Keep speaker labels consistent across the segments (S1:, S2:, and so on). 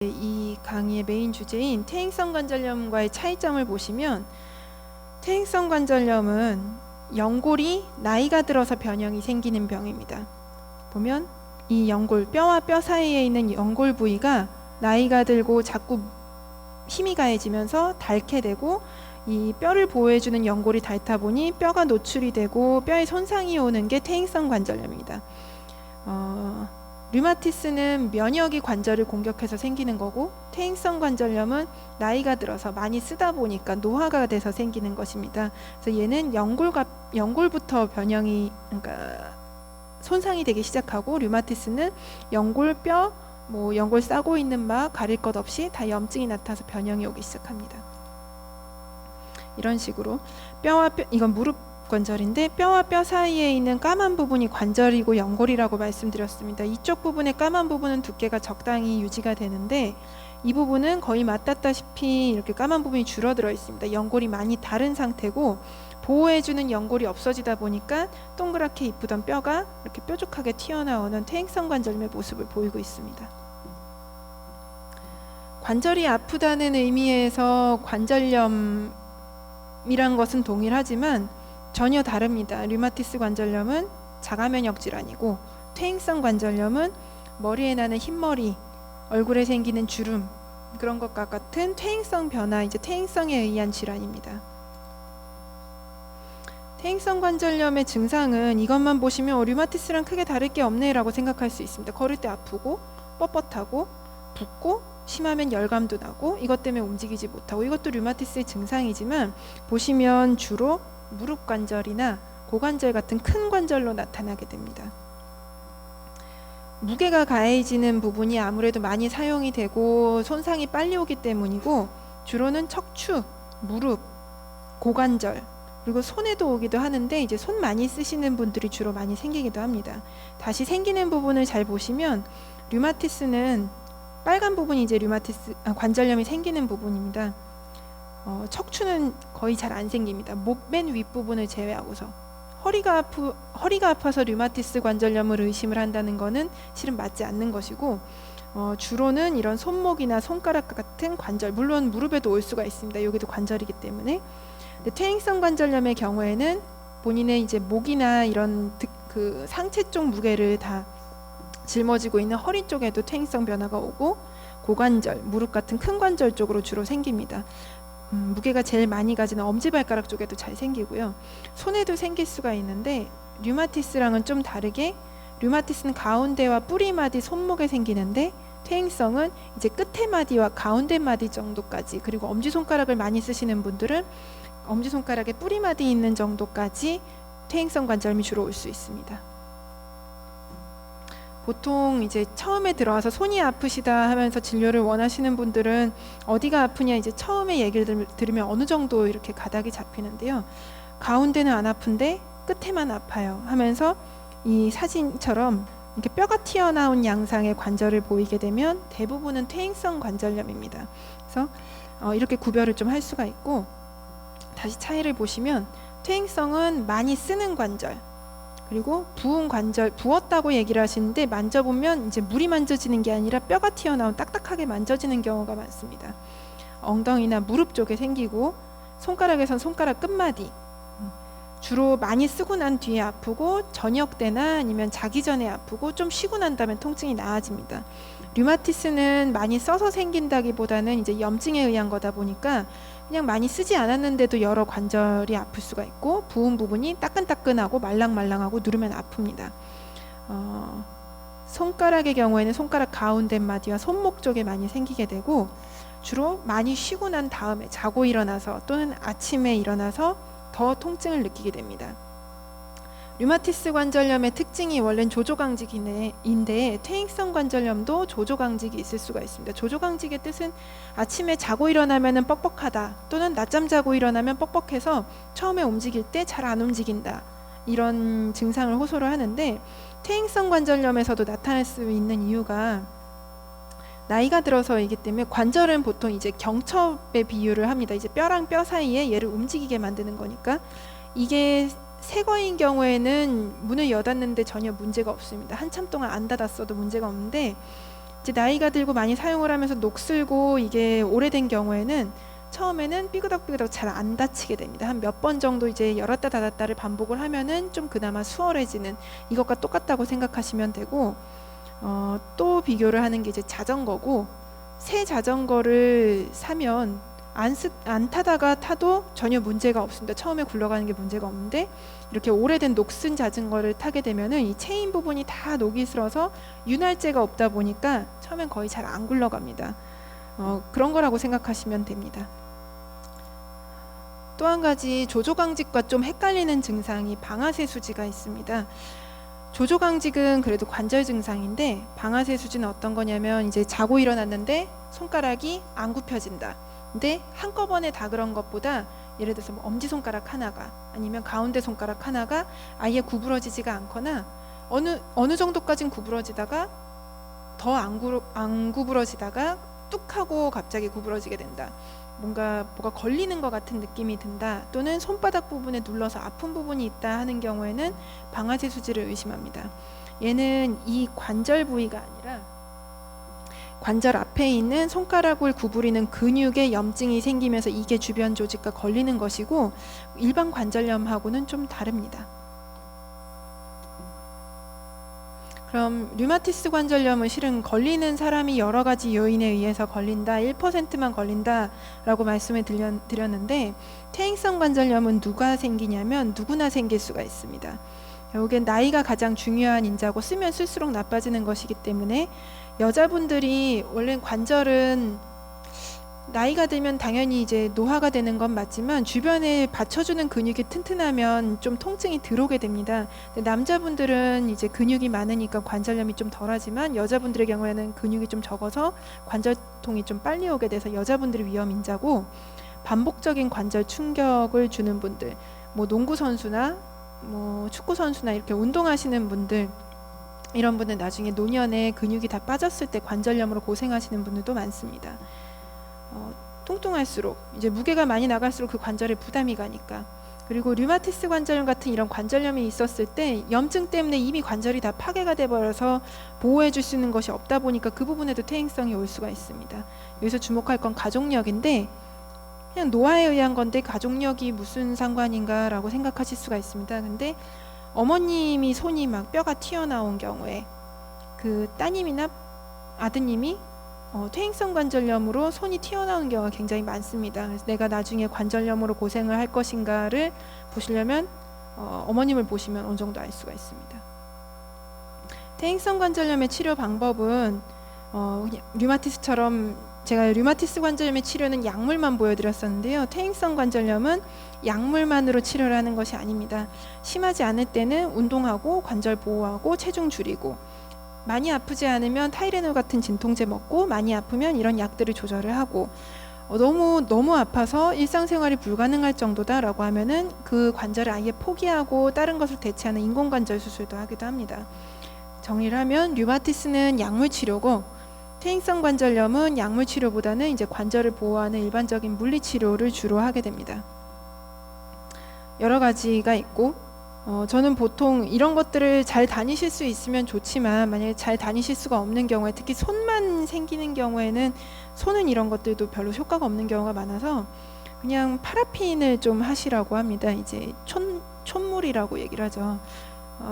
S1: 이 강의의 메인 주제인 퇴행성 관절염과의 차이점을 보시면, 퇴행성 관절염은 연골이 나이가 들어서 변형이 생기는 병입니다. 보면 이 연골, 뼈와 뼈 사이에 있는 연골 부위가 나이가 들고 자꾸 힘이 가해지면서 닳게 되고, 이 뼈를 보호해주는 연골이 닳다 보니 뼈가 노출이 되고 뼈에 손상이 오는 게 퇴행성 관절염입니다. 류마티스는 면역이 관절을 공격해서 생기는 거고, 퇴행성 관절염은 나이가 들어서 많이 쓰다 보니까 노화가 돼서 생기는 것입니다. 그래서 얘는 연골부터 변형이, 그러니까 손상이 되기 시작하고, 류마티스는 연골, 뼈, 연골 싸고 있는 막 가릴 것 없이 다 염증이 나타나서 변형이 오기 시작합니다. 이런 식으로 이건 무릎 관절인데, 뼈와 뼈 사이에 있는 까만 부분이 관절이고 연골이라고 말씀드렸습니다. 이쪽 부분의 까만 부분은 두께가 적당히 유지가 되는데, 이 부분은 거의 맞닿다시피 이렇게 까만 부분이 줄어들어 있습니다. 연골이 많이 다른 상태고, 보호해주는 연골이 없어지다 보니까 동그랗게 이쁘던 뼈가 이렇게 뾰족하게 튀어나오는 퇴행성 관절염의 모습을 보이고 있습니다. 관절이 아프다는 의미에서 관절염이란 것은 동일하지만 전혀 다릅니다. 류마티스 관절염은 자가면역 질환이고, 퇴행성 관절염은 머리에 나는 흰머리, 얼굴에 생기는 주름, 그런 것과 같은 퇴행성 변화, 퇴행성에 의한 질환입니다. 퇴행성 관절염의 증상은 이것만 보시면 류마티스랑 크게 다를 게 없네 라고 생각할 수 있습니다. 걸을 때 아프고 뻣뻣하고 붓고, 심하면 열감도 나고, 이것 때문에 움직이지 못하고, 이것도 류마티스의 증상이지만 보시면 주로 무릎 관절이나 고관절 같은 큰 관절로 나타나게 됩니다. 무게가 가해지는 부분이 아무래도 많이 사용이 되고 손상이 빨리 오기 때문이고, 주로는 척추, 무릎, 고관절, 그리고 손에도 오기도 하는데, 이제 손 많이 쓰시는 분들이 주로 많이 생기기도 합니다. 다시 생기는 부분을 잘 보시면 류마티스는 빨간 부분이 관절염이 생기는 부분입니다. 척추는 거의 잘 안 생깁니다. 목 맨 윗부분을 제외하고서. 허리가 아파서 류마티스 관절염을 의심을 한다는 것은 실은 맞지 않는 것이고, 주로는 이런 손목이나 손가락 같은 관절, 물론 무릎에도 올 수가 있습니다. 여기도 관절이기 때문에. 근데 퇴행성 관절염의 경우에는 본인의 목이나 이런 그 상체 쪽 무게를 다 짊어지고 있는 허리 쪽에도 퇴행성 변화가 오고, 고관절, 무릎 같은 큰 관절 쪽으로 주로 생깁니다. 무게가 제일 많이 가지는 엄지발가락 쪽에도 잘 생기고요. 손에도 생길 수가 있는데, 류마티스랑은 좀 다르게 류마티스는 가운데와 뿌리마디 손목에 생기는데, 퇴행성은 끝에 마디와 가운데 마디 정도까지, 그리고 엄지손가락을 많이 쓰시는 분들은 엄지손가락에 뿌리마디 있는 정도까지 퇴행성 관절염이 주로 올 수 있습니다. 보통 처음에 들어와서 손이 아프시다 하면서 진료를 원하시는 분들은 어디가 아프냐 처음에 얘기를 들으면 어느 정도 이렇게 가닥이 잡히는데요. 가운데는 안 아픈데 끝에만 아파요 하면서 이 사진처럼 이렇게 뼈가 튀어나온 양상의 관절을 보이게 되면 대부분은 퇴행성 관절염입니다. 그래서 이렇게 구별을 좀 할 수가 있고, 다시 차이를 보시면 퇴행성은 많이 쓰는 관절, 그리고 부은 관절, 부었다고 얘기를 하시는데 만져보면 물이 만져지는 게 아니라 뼈가 튀어나온 딱딱하게 만져지는 경우가 많습니다. 엉덩이나 무릎 쪽에 생기고, 손가락에선 손가락 끝마디, 주로 많이 쓰고 난 뒤에 아프고, 저녁 때나 아니면 자기 전에 아프고, 좀 쉬고 난 다음에 통증이 나아집니다. 류마티스는 많이 써서 생긴다기보다는 염증에 의한 거다 보니까 그냥 많이 쓰지 않았는데도 여러 관절이 아플 수가 있고, 부은 부분이 따끈따끈하고 말랑말랑하고 누르면 아픕니다. 손가락의 경우에는 손가락 가운데 마디와 손목 쪽에 많이 생기게 되고, 주로 많이 쉬고 난 다음에 자고 일어나서 또는 아침에 일어나서 더 통증을 느끼게 됩니다. 류마티스 관절염의 특징이 원래는 조조강직인데, 퇴행성 관절염도 조조강직이 있을 수가 있습니다. 조조강직의 뜻은 아침에 자고 일어나면 뻑뻑하다, 또는 낮잠 자고 일어나면 뻑뻑해서 처음에 움직일 때 잘 안 움직인다, 이런 증상을 호소를 하는데, 퇴행성 관절염에서도 나타날 수 있는 이유가 나이가 들어서이기 때문에, 관절은 보통 경첩에 비유를 합니다. 뼈랑 뼈 사이에 얘를 움직이게 만드는 거니까. 이게 새 거인 경우에는 문을 여닫는데 전혀 문제가 없습니다. 한참 동안 안 닫았어도 문제가 없는데, 이제 나이가 들고 많이 사용을 하면서 녹슬고 이게 오래된 경우에는 처음에는 삐그덕삐그덕 잘 안 다치게 됩니다. 한 몇 번 정도 이제 열었다 닫았다를 반복을 하면은 좀 그나마 수월해지는, 이것과 똑같다고 생각하시면 되고, 또 비교를 하는 게 이제 자전거고, 새 자전거를 사면 안 타다가 타도 전혀 문제가 없습니다. 처음에 굴러가는 게 문제가 없는데, 이렇게 오래된 녹슨 자전거를 타게 되면은 이 체인 부분이 다 녹이 슬어서 윤활제가 없다 보니까 처음엔 거의 잘 안 굴러갑니다. 그런 거라고 생각하시면 됩니다. 또 한 가지 조조강직과 좀 헷갈리는 증상이 방아쇠수지가 있습니다. 조조강직은 그래도 관절 증상인데, 방아쇠수지는 어떤 거냐면 이제 자고 일어났는데 손가락이 안 굽혀진다. 근데 한꺼번에 다 그런 것보다 예를 들어서 뭐 엄지손가락 하나가 아니면 가운데 손가락 하나가 아예 구부러지지가 않거나 어느 정도까진 구부러지다가 더 안 구부러지다가 뚝 하고 갑자기 구부러지게 된다. 뭐가 걸리는 것 같은 느낌이 든다. 또는 손바닥 부분에 눌러서 아픈 부분이 있다 하는 경우에는 방아쇠 수지를 의심합니다. 얘는 이 관절 부위가 아니라 관절 앞에 있는 손가락을 구부리는 근육에 염증이 생기면서 이게 주변 조직과 걸리는 것이고, 일반 관절염하고는 좀 다릅니다. 그럼 류마티스 관절염은 실은 걸리는 사람이 여러 가지 요인에 의해서 걸린다, 1%만 걸린다 라고 말씀을 드렸는데, 퇴행성 관절염은 누가 생기냐면 누구나 생길 수가 있습니다. 결국엔 나이가 가장 중요한 인자고 쓰면 쓸수록 나빠지는 것이기 때문에, 여자분들이 원래 관절은 나이가 들면 당연히 이제 노화가 되는 건 맞지만 주변에 받쳐주는 근육이 튼튼하면 좀 통증이 들어오게 됩니다. 근데 남자분들은 이제 근육이 많으니까 관절염이 좀 덜하지만 여자분들의 경우에는 근육이 좀 적어서 관절통이 좀 빨리 오게 돼서 여자분들이 위험 인자고, 반복적인 관절 충격을 주는 분들, 뭐 농구 선수나 뭐 축구 선수나 이렇게 운동하시는 분들, 이런 분은 나중에 노년에 근육이 다 빠졌을 때 관절염으로 고생하시는 분들도 많습니다. 뚱뚱할수록 이제 무게가 많이 나갈수록 그 관절에 부담이 가니까. 그리고 류마티스 관절염 같은 이런 관절염이 있었을 때 염증 때문에 이미 관절이 다 파괴가 돼 버려서 보호해 줄 수 있는 것이 없다 보니까 그 부분에도 퇴행성이 올 수가 있습니다. 여기서 주목할 건 가족력인데, 그냥 노화에 의한 건데 가족력이 무슨 상관인가 라고 생각하실 수가 있습니다. 근데 어머님이 손이 막 뼈가 튀어나온 경우에 그 따님이나 아드님이 퇴행성 관절염으로 손이 튀어나오는 경우가 굉장히 많습니다. 그래서 내가 나중에 관절염으로 고생을 할 것인가를 보시려면 어머님을 보시면 어느 정도 알 수가 있습니다. 퇴행성 관절염의 치료 방법은 그냥 류마티스처럼, 제가 류마티스 관절염의 치료는 약물만 보여드렸었는데요. 퇴행성 관절염은 약물만으로 치료를 하는 것이 아닙니다. 심하지 않을 때는 운동하고 관절 보호하고 체중 줄이고, 많이 아프지 않으면 타이레놀 같은 진통제 먹고, 많이 아프면 이런 약들을 조절을 하고, 너무 아파서 일상생활이 불가능할 정도다라고 하면은 그 관절을 아예 포기하고 다른 것을 대체하는 인공관절 수술도 하기도 합니다. 정리를 하면 류마티스는 약물 치료고, 퇴행성 관절염은 약물 치료보다는 이제 관절을 보호하는 일반적인 물리 치료를 주로 하게 됩니다. 여러 가지가 있고, 저는 보통 이런 것들을 잘 다니실 수 있으면 좋지만, 만약에 잘 다니실 수가 없는 경우에, 특히 손만 생기는 경우에는 손은 이런 것들도 별로 효과가 없는 경우가 많아서 그냥 파라핀을 좀 하시라고 합니다. 이제 촌물이라고 얘기를 하죠.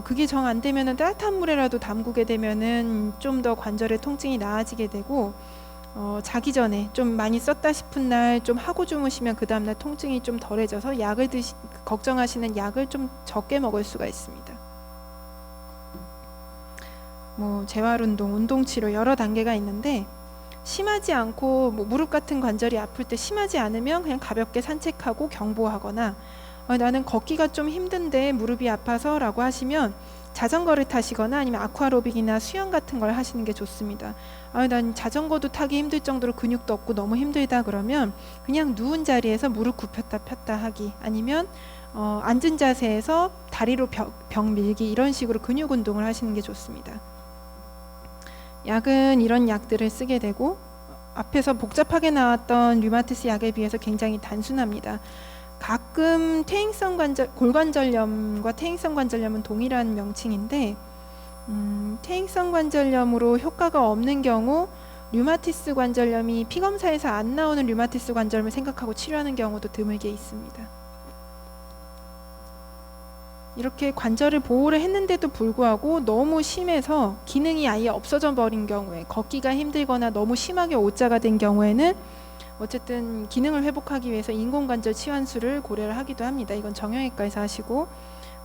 S1: 그게 정 안 되면은 따뜻한 물에라도 담그게 되면은 좀 더 관절의 통증이 나아지게 되고, 자기 전에 좀 많이 썼다 싶은 날 좀 하고 주무시면 그 다음날 통증이 좀 덜해져서 걱정하시는 약을 좀 적게 먹을 수가 있습니다. 뭐 재활운동, 운동치료 여러 단계가 있는데, 심하지 않고 뭐 무릎 같은 관절이 아플 때 심하지 않으면 그냥 가볍게 산책하고 경보하거나, 나는 걷기가 좀 힘든데 무릎이 아파서 라고 하시면 자전거를 타시거나 아니면 아쿠아로빅이나 수영 같은 걸 하시는 게 좋습니다. 난 자전거도 타기 힘들 정도로 근육도 없고 너무 힘들다 그러면 그냥 누운 자리에서 무릎 굽혔다 폈다 하기, 아니면 앉은 자세에서 다리로 벽 밀기, 이런 식으로 근육 운동을 하시는 게 좋습니다. 약은 이런 약들을 쓰게 되고, 앞에서 복잡하게 나왔던 류마티스 약에 비해서 굉장히 단순합니다. 가끔 골관절염과 퇴행성 관절염은 동일한 명칭인데, 퇴행성 관절염으로 효과가 없는 경우 류마티스 관절염이 피검사에서 안 나오는 류마티스 관절염을 생각하고 치료하는 경우도 드물게 있습니다. 이렇게 관절을 보호를 했는데도 불구하고 너무 심해서 기능이 아예 없어져 버린 경우에, 걷기가 힘들거나 너무 심하게 오자가 된 경우에는 어쨌든 기능을 회복하기 위해서 인공관절 치환술을 고려를 하기도 합니다. 이건 정형외과에서 하시고,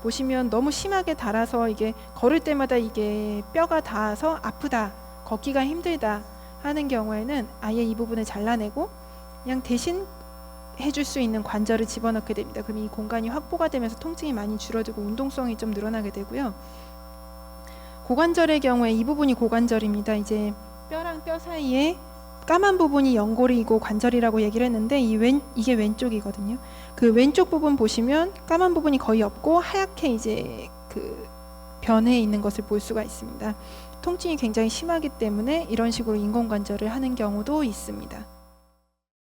S1: 보시면 너무 심하게 닳아서 이게 걸을 때마다 이게 뼈가 닿아서 아프다, 걷기가 힘들다 하는 경우에는 아예 이 부분을 잘라내고 그냥 대신 해줄 수 있는 관절을 집어넣게 됩니다. 그럼 이 공간이 확보가 되면서 통증이 많이 줄어들고 운동성이 좀 늘어나게 되고요. 고관절의 경우에 이 부분이 고관절입니다. 이제 뼈랑 뼈 사이에 까만 부분이 연골이고 관절이라고 얘기를 했는데 이게 왼쪽이거든요. 그 왼쪽 부분 보시면 까만 부분이 거의 없고 하얗게 이제 그 변해 있는 것을 볼 수가 있습니다. 통증이 굉장히 심하기 때문에 이런 식으로 인공관절을 하는 경우도 있습니다.